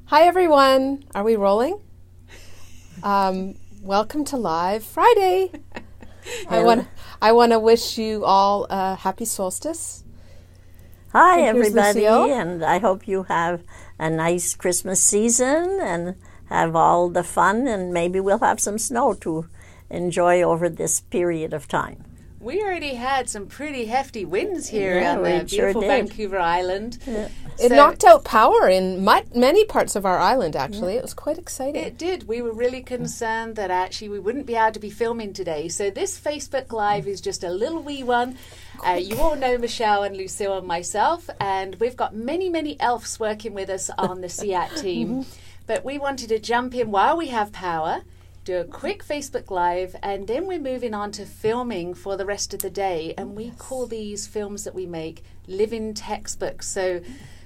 Hi everyone, are we rolling? Welcome to Live Friday. I want to wish you all a happy solstice. Hi And here's everybody, Lucille. and I hope you have a nice Christmas season and have all the fun, and maybe we'll have some snow to enjoy over this period of time. We already had some pretty hefty winds here Yeah, on we the sure beautiful did. Vancouver Island. Yeah. It knocked out power in many parts of our island, actually. It was quite exciting. It did. We were really concerned that actually we wouldn't be able to be filming today. So this Facebook Live is just a little wee one. You all know Michelle and Lucille and myself, and we've got many, many elves working with us on the CiiAT team. But we wanted to jump in while we have power, do a quick Facebook Live, and then we're moving on to filming for the rest of the day. And we call these films that we make living textbooks. So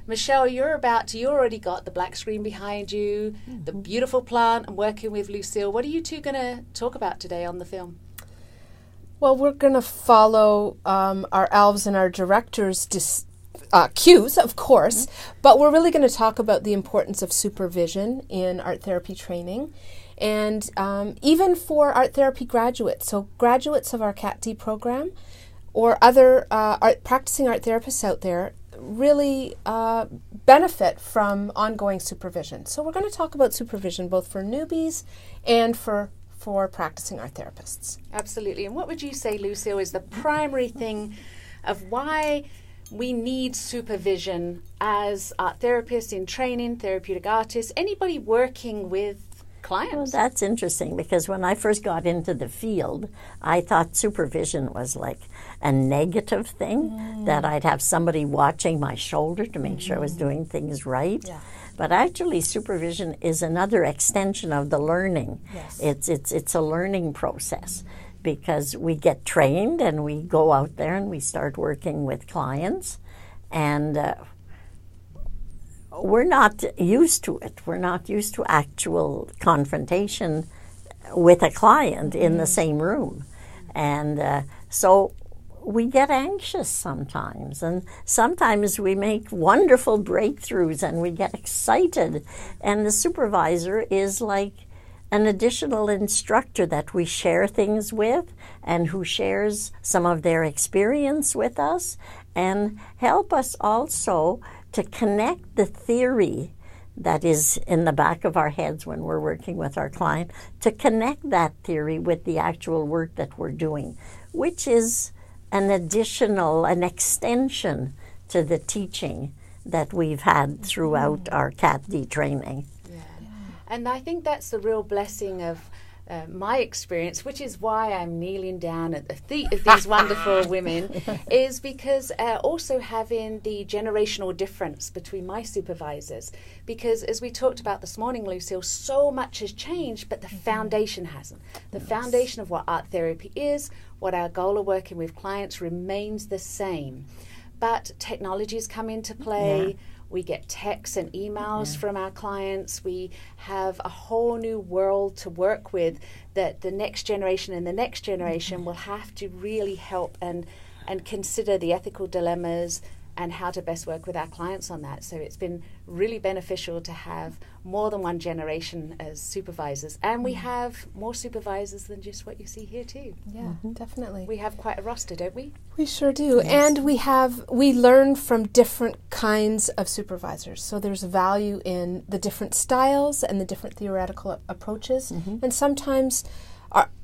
Michelle, you already got the black screen behind you, the beautiful plant, and working with Lucille. What are you two going to talk about today on the film? Well, we're going to follow our elves and our directors' cues, of course, but we're really going to talk about the importance of supervision in art therapy training. And even for art therapy graduates, so graduates of our CiiAT program or other practicing art therapists out there really benefit from ongoing supervision. So we're going to talk about supervision both for newbies and for practicing art therapists. Absolutely. And what would you say, Lucille, is the primary thing of why we need supervision as art therapists in training, therapeutic artists, anybody working with clients? Well, that's interesting because when I first got into the field, I thought supervision was like a negative thing, that I'd have somebody watching my shoulder to make sure I was doing things right. Yeah. But actually, supervision is another extension of the learning. Yes. It's a learning process because we get trained and we go out there and we start working with clients, and we're not used to it. We're not used to actual confrontation with a client in the same room. And so we get anxious sometimes. And sometimes we make wonderful breakthroughs and we get excited. And the supervisor is like an additional instructor that we share things with and who shares some of their experience with us and help us also to connect the theory that is in the back of our heads when we're working with our client, to connect that theory with the actual work that we're doing, which is an extension to the teaching that we've had throughout our CiiAT training. Yeah. And I think that's the real blessing of my experience, which is why I'm kneeling down at the feet of these wonderful women, is because also having the generational difference between my supervisors. Because as we talked about this morning, Lucille, so much has changed, but the foundation hasn't. The foundation of what art therapy is, what our goal of working with clients remains the same. But technologies come into play. Yeah. We get texts and emails from our clients. We have a whole new world to work with that the next generation and the next generation will have to really help and consider the ethical dilemmas and how to best work with our clients on that. So it's been really beneficial to have more than one generation as supervisors. And we have more supervisors than just what you see here too. Yeah, definitely. We have quite a roster, don't we? We sure do. Yes. And we learn from different kinds of supervisors. So there's value in the different styles and the different theoretical approaches. And sometimes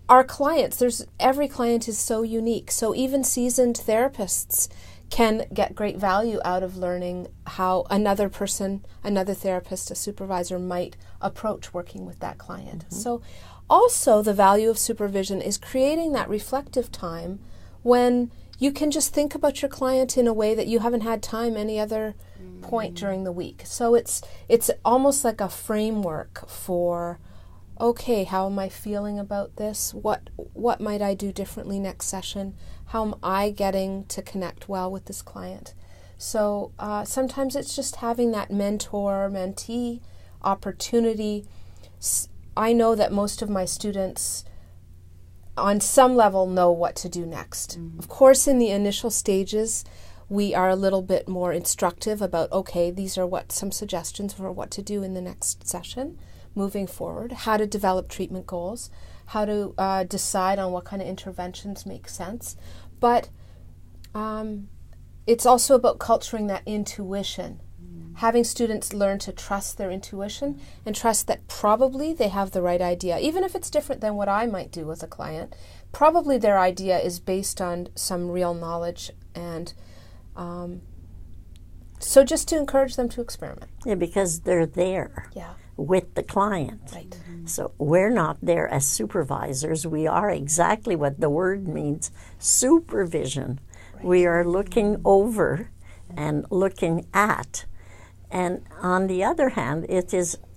our clients, every client is so unique. So even seasoned therapists can get great value out of learning how another person, another therapist, a supervisor might approach working with that client. So also the value of supervision is creating that reflective time when you can just think about your client in a way that you haven't had time any other point during the week. So it's almost like a framework for, okay, how am I feeling about this? What might I do differently next session? How am I getting to connect well with this client? So sometimes it's just having that mentor-mentee opportunity. I know that most of my students on some level know what to do next. Of course, in the initial stages, we are a little bit more instructive about, okay, these are some suggestions for what to do in the next session moving forward, how to develop treatment goals, how to decide on what kind of interventions make sense. But it's also about culturing that intuition, having students learn to trust their intuition and trust that probably they have the right idea. Even if it's different than what I might do as a client, probably their idea is based on some real knowledge. And so just to encourage them to experiment. Yeah, because they're there with the client. Right. So we're not there as supervisors. We are exactly what the word means, supervision. Right. We are looking over and looking at. And on the other hand,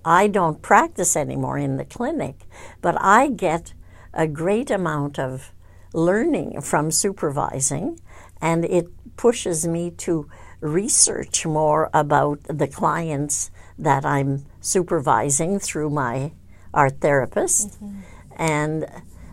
I don't practice anymore in the clinic, but I get a great amount of learning from supervising, and it pushes me to research more about the clients that I'm supervising through my art therapist. And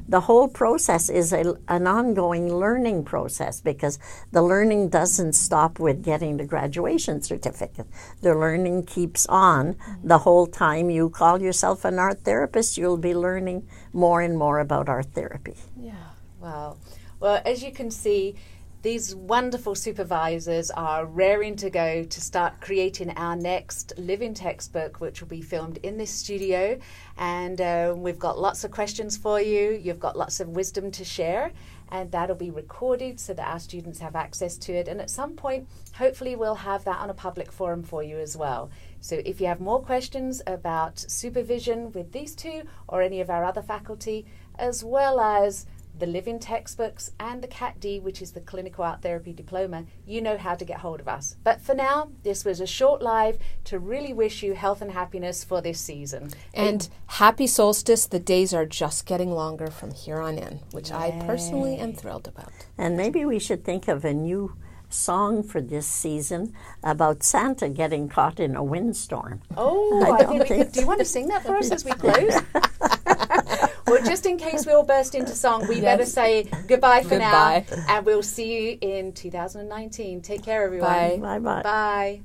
the whole process is an ongoing learning process, because the learning doesn't stop with getting the graduation certificate. The learning keeps on the whole time you call yourself an art therapist. You'll be learning more and more about art therapy. Yeah, wow. Well, as you can see, these wonderful supervisors are raring to go to start creating our next living textbook, which will be filmed in this studio. And we've got lots of questions for you. You've got lots of wisdom to share, and that'll be recorded so that our students have access to it. And at some point, hopefully we'll have that on a public forum for you as well. So if you have more questions about supervision with these two or any of our other faculty, as well as the living textbooks and the CiiAT, which is the Clinical Art Therapy Diploma, you know how to get hold of us. But for now, this was a short live to really wish you health and happiness for this season. And happy solstice. The days are just getting longer from here on in, which I personally am thrilled about. And maybe we should think of a new song for this season about Santa getting caught in a windstorm. Oh, I think we could. Do you want to sing that for us as we close? Well, just in case we all burst into song, we better say goodbye for now. And we'll see you in 2019. Take care, everyone. Bye. Bye-bye. Bye.